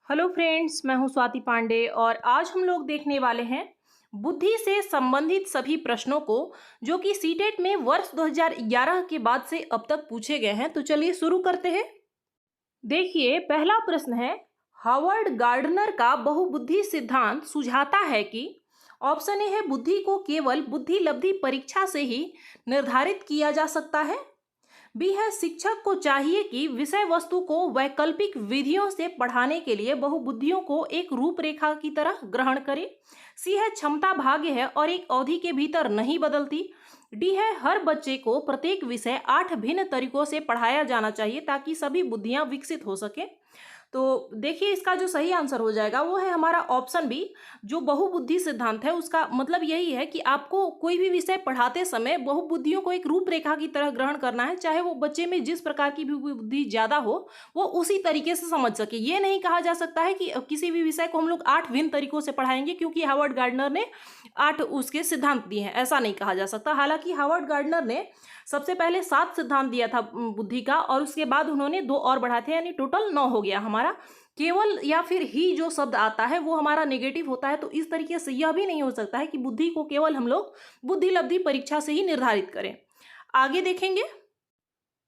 Hello friends, मैं हूं स्वाति पांडे और आज हम लोग देखने वाले हैं बुद्धि से संबंधित सभी प्रश्नों को जो कि सीटेट में वर्ष 2011 के बाद से अब तक पूछे गए हैं। तो चलिए शुरू करते हैं। देखिए, पहला प्रश्न है, हावर्ड गार्डनर का बहुबुद्धि सिद्धांत सुझाता है कि ऑप्शन ए है बुद्धि को केवल बुद्धि लब्धि परीक्षा से ही निर्धारित किया जा सकता है। बी है शिक्षक को चाहिए कि विषय वस्तु को वैकल्पिक विधियों से पढ़ाने के लिए बहुबुद्धियों को एक रूपरेखा की तरह ग्रहण करे। सी है क्षमता भाग्य है और एक अवधि के भीतर नहीं बदलती। डी है हर बच्चे को प्रत्येक विषय 8 भिन्न तरीकों से पढ़ाया जाना चाहिए ताकि सभी बुद्धियां विकसित हो सके। तो देखिए, इसका जो सही आंसर हो जाएगा वो है हमारा ऑप्शन बी। जो बहुबुद्धि सिद्धांत है उसका मतलब यही है कि आपको कोई भी विषय पढ़ाते समय बहुबुद्धियों को एक रूपरेखा की तरह ग्रहण करना है, चाहे वो बच्चे में जिस प्रकार की भी बुद्धि ज्यादा हो वो उसी तरीके से समझ सके। ये नहीं कहा जा सकता है कि किसी भी विषय को हम लोग 8 भिन्न तरीकों से पढ़ाएंगे क्योंकि हावर्ड गार्डनर ने 8 उसके सिद्धांत दिए हैं, ऐसा नहीं कहा जा सकता। हालांकि हावर्ड गार्डनर ने सबसे पहले 7 सिद्धांत दिया था बुद्धि का और उसके बाद उन्होंने 2 और बढ़ाए थे, यानी टोटल 9 हो गया हमारा। केवल या फिर ही जो शब्द आता है वो हमारा नेगेटिव होता है, तो इस तरीके से यह भी नहीं हो सकता है कि बुद्धि को केवल हम लोग बुद्धि लब्धि परीक्षा से ही निर्धारित करें। आगे देखेंगे।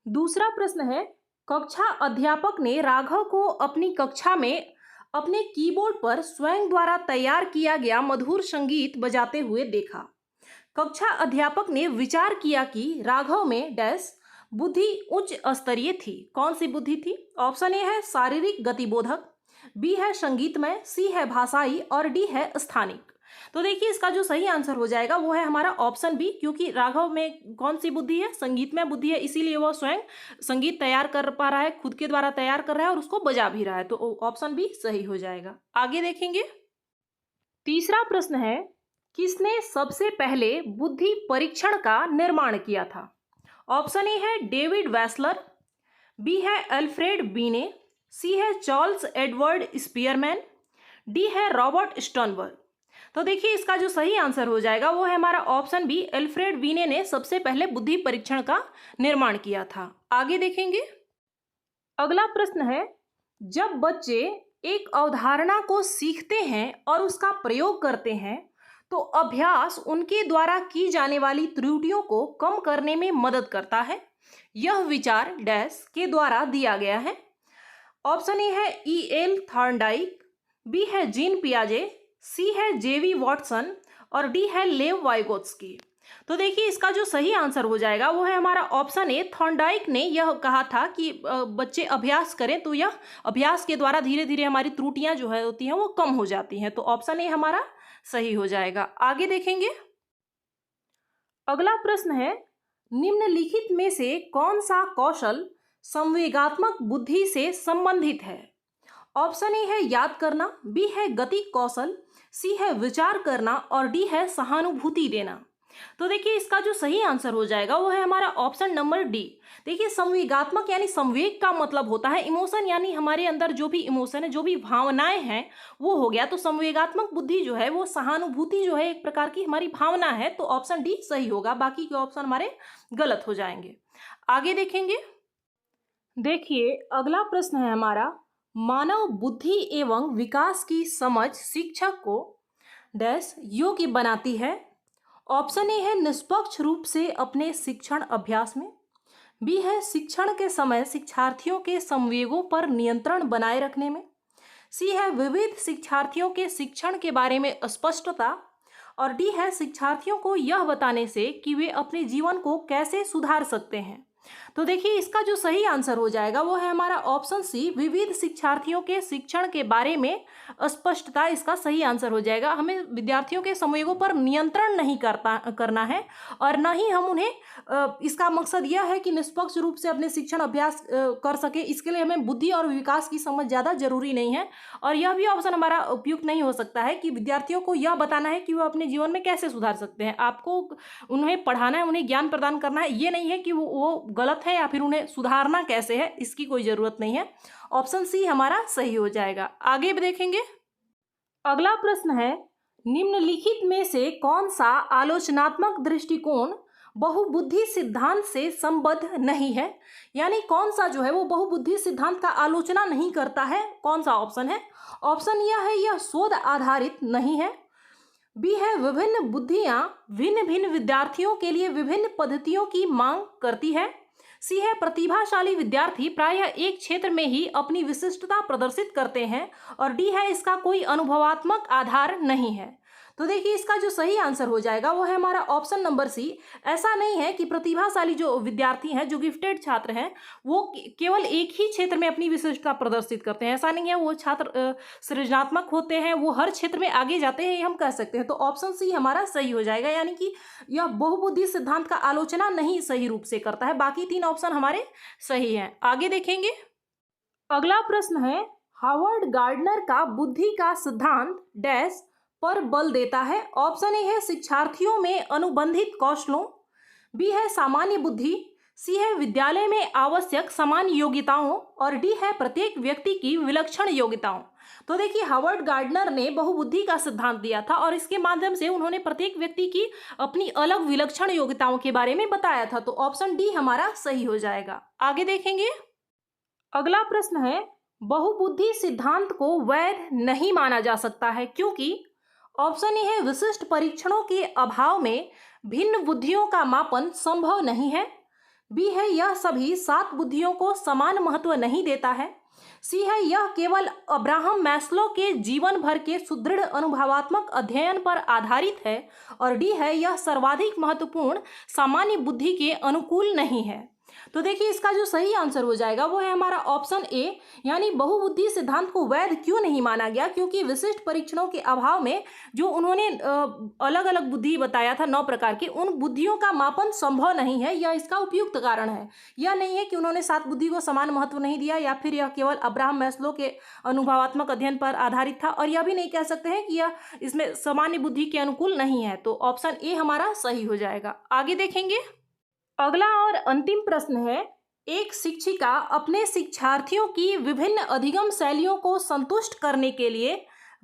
दूसरा प्रश्न है, कक्षा अध्यापक ने राघव को अपनी कक्षा में अपने कीबोर्ड पर स्वयं द्वारा तैयार किया गया मधुर संगीत बजाते हुए देखा। कक्षा अध्यापक ने विचार किया कि राघव में डैश बुद्धि उच्च स्तरीय थी। कौन सी बुद्धि थी? ऑप्शन ए है शारीरिक गतिबोधक, बी है संगीतमय, सी है भाषाई और डी है स्थानिक। तो देखिए, इसका जो सही आंसर हो जाएगा वो है हमारा ऑप्शन बी, क्योंकि राघव में कौन सी बुद्धि है? संगीतमय बुद्धि है, इसीलिए वह स्वयं संगीत तैयार कर पा रहा है, खुद के द्वारा तैयार कर रहा है और उसको बजा भी रहा है। तो ऑप्शन बी सही हो जाएगा। आगे देखेंगे। तीसरा प्रश्न है, किसने सबसे पहले बुद्धि परीक्षण का निर्माण किया था? ऑप्शन ए है डेविड वैसलर, बी है अल्फ्रेड बीने, सी है चार्ल्स एडवर्ड स्पीयरमैन, डी है रॉबर्ट स्टर्नबर्ग। तो देखिए, इसका जो सही आंसर हो जाएगा वो है हमारा ऑप्शन बी, अल्फ्रेड बीने ने सबसे पहले बुद्धि परीक्षण का निर्माण किया था। आगे देखेंगे। अगला प्रश्न है, जब बच्चे एक अवधारणा को सीखते हैं और उसका प्रयोग करते हैं तो अभ्यास उनके द्वारा की जाने वाली त्रुटियों को कम करने में मदद करता है। यह विचार डैश के द्वारा दिया गया है। ऑप्शन ए है ई एल थॉर्नडाइक, बी है जीन पियाजे, सी है जेवी वॉटसन और डी है लेव वाइगोत्स्की। तो देखिए, इसका जो सही आंसर हो जाएगा वो है हमारा ऑप्शन ए। थॉर्नडाइक ने यह कहा था कि बच्चे अभ्यास करें तो यह अभ्यास के द्वारा धीरे धीरे हमारी त्रुटियां जो है होती हैं वो कम हो जाती हैं। तो ऑप्शन ए हमारा सही हो जाएगा। आगे देखेंगे। अगला प्रश्न है, निम्नलिखित में से कौन सा कौशल संवेगात्मक बुद्धि से संबंधित है? ऑप्शन ए है याद करना, बी है गति कौशल, सी है विचार करना और डी है सहानुभूति देना। तो देखिए, इसका जो सही आंसर हो जाएगा वो है हमारा ऑप्शन नंबर डी। देखिए, संवेगात्मक यानी संवेग का मतलब होता है इमोशन, यानी हमारे अंदर जो भी इमोशन है, जो भी भावनाएं हैं वो हो गया। तो संवेगात्मक बुद्धि जो है वो सहानुभूति जो है एक प्रकार की हमारी भावना है। तो ऑप्शन डी सही होगा, बाकी के ऑप्शन हमारे गलत हो जाएंगे। आगे देखेंगे। देखिए, अगला प्रश्न है हमारा, मानव बुद्धि एवं विकास की समझ शिक्षक को डैश योग्य बनाती है। ऑप्शन ए है निष्पक्ष रूप से अपने शिक्षण अभ्यास में, बी है शिक्षण के समय शिक्षार्थियों के संवेगों पर नियंत्रण बनाए रखने में, सी है विविध शिक्षार्थियों के शिक्षण के बारे में स्पष्टता और डी है शिक्षार्थियों को यह बताने से कि वे अपने जीवन को कैसे सुधार सकते हैं। तो देखिए, इसका जो सही आंसर हो जाएगा वो है हमारा ऑप्शन सी, विविध शिक्षार्थियों के शिक्षण के बारे में स्पष्टता। इसका सही आंसर हो जाएगा। हमें विद्यार्थियों के संवेगों पर नियंत्रण नहीं करना है और न ही हम उन्हें इसका मकसद यह है कि निष्पक्ष रूप से अपने शिक्षण अभ्यास कर सके। इसके लिए हमें बुद्धि और विकास की समझ ज़्यादा जरूरी नहीं है और यह भी ऑप्शन हमारा उपयुक्त नहीं हो सकता है कि विद्यार्थियों को यह बताना है कि वो अपने जीवन में कैसे सुधार सकते हैं। आपको उन्हें पढ़ाना है, उन्हें ज्ञान प्रदान करना है, ये नहीं है कि वो गलत है या फिर उन्हें सुधारना कैसे है, इसकी कोई जरूरत नहीं है। ऑप्शन सी हमारा सही हो जाएगा। आगे देखेंगे। अगला प्रश्न है, निम्नलिखित में से कौन सा आलोचनात्मक दृष्टिकोण बहुबुद्धि सिद्धांत से संबद्ध नहीं है। यानी कौन सा जो है वो बहुबुद्धि सिद्धांत का आलोचना नहीं करता है? कौन सा ऑप्शन है? ऑप्शन यह है, यह शोध आधारित नहीं है। बी है, विभिन्न बुद्धियां भिन्न भिन्न विद्यार्थियों के लिए विभिन्न पद्धतियों की मांग करती है। सी है, प्रतिभाशाली विद्यार्थी प्रायः एक क्षेत्र में ही अपनी विशिष्टता प्रदर्शित करते हैं। और डी है, इसका कोई अनुभवात्मक आधार नहीं है। तो देखिए इसका जो सही आंसर हो जाएगा वो है हमारा ऑप्शन नंबर सी। ऐसा नहीं है कि प्रतिभाशाली जो विद्यार्थी हैं, जो गिफ्टेड छात्र हैं, वो केवल एक ही क्षेत्र में अपनी विशिष्टता प्रदर्शित करते हैं। ऐसा नहीं है, वो छात्र सृजनात्मक होते हैं, वो हर क्षेत्र में आगे जाते हैं, ये हम कह सकते हैं। तो ऑप्शन सी हमारा सही हो जाएगा, यानी कि यह बहुबुद्धि सिद्धांत का आलोचना नहीं सही रूप से करता है। बाकी तीन ऑप्शन हमारे सही हैं। आगे देखेंगे। अगला प्रश्न है, हावर्ड गार्डनर का बुद्धि का सिद्धांत डैश पर बल देता है। ऑप्शन ए है, शिक्षार्थियों में अनुबंधित कौशलों। बी है, सामान्य बुद्धि। सी है, विद्यालय में आवश्यक समान योग्यताओं। और डी है, प्रत्येक व्यक्ति की विलक्षण योग्यताओं। तो देखिए हावर्ड गार्डनर ने बहुबुद्धि का सिद्धांत दिया था और इसके माध्यम से उन्होंने प्रत्येक व्यक्ति की अपनी अलग विलक्षण योग्यताओं के बारे में बताया था। तो ऑप्शन डी हमारा सही हो जाएगा। आगे देखेंगे। अगला प्रश्न है, बहुबुद्धि सिद्धांत को वैध नहीं माना जा सकता है क्योंकि। ऑप्शन ए है, विशिष्ट परीक्षणों के अभाव में भिन्न बुद्धियों का मापन संभव नहीं है। बी है, यह सभी 7 बुद्धियों को समान महत्व नहीं देता है। सी है, यह केवल अब्राहम मैस्लो के जीवन भर के सुदृढ़ अनुभवात्मक अध्ययन पर आधारित है। और डी है, यह सर्वाधिक महत्वपूर्ण सामान्य बुद्धि के अनुकूल नहीं है। तो देखिए इसका जो सही आंसर हो जाएगा वो है हमारा ऑप्शन ए, यानी बहुबुद्धि सिद्धांत को वैध क्यों नहीं माना गया, क्योंकि विशिष्ट परीक्षणों के अभाव में जो उन्होंने अलग अलग बुद्धि बताया था 9 प्रकार की, उन बुद्धियों का मापन संभव नहीं है। यह इसका उपयुक्त कारण है। यह नहीं है कि उन्होंने 7 बुद्धि को समान महत्व नहीं दिया या फिर यह केवल अब्राहम मैस्लो के अनुभवात्मक अध्ययन पर आधारित था। और यह भी नहीं कह सकते हैं कि यह इसमें सामान्य बुद्धि के अनुकूल नहीं है। तो ऑप्शन ए हमारा सही हो जाएगा। आगे देखेंगे। अगला और अंतिम प्रश्न है, एक शिक्षिका अपने शिक्षार्थियों की विभिन्न अधिगम शैलियों को संतुष्ट करने के लिए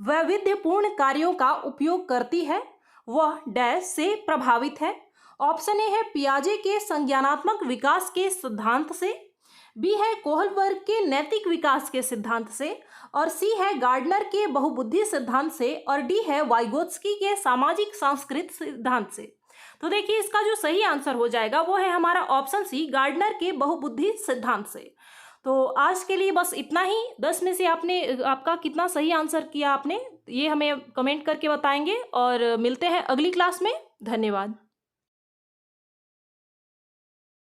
वैविध्यपूर्ण कार्यों का उपयोग करती है, वह डैश से प्रभावित है। ऑप्शन ए है, पियाजे के संज्ञानात्मक विकास के सिद्धांत से। बी है, कोहलबर्ग के नैतिक विकास के सिद्धांत से। और सी है, गार्डनर के बहुबुद्धि सिद्धांत से। और डी है, वाइगोत्स्की के सामाजिक सांस्कृतिक सिद्धांत से। तो देखिए इसका जो सही आंसर हो जाएगा वो है हमारा ऑप्शन सी, गार्डनर के बहुबुद्धि सिद्धांत से। तो आज के लिए बस इतना ही। 10 में से आपका कितना सही आंसर किया आपने, ये हमें कमेंट करके बताएंगे। और मिलते हैं अगली क्लास में। धन्यवाद।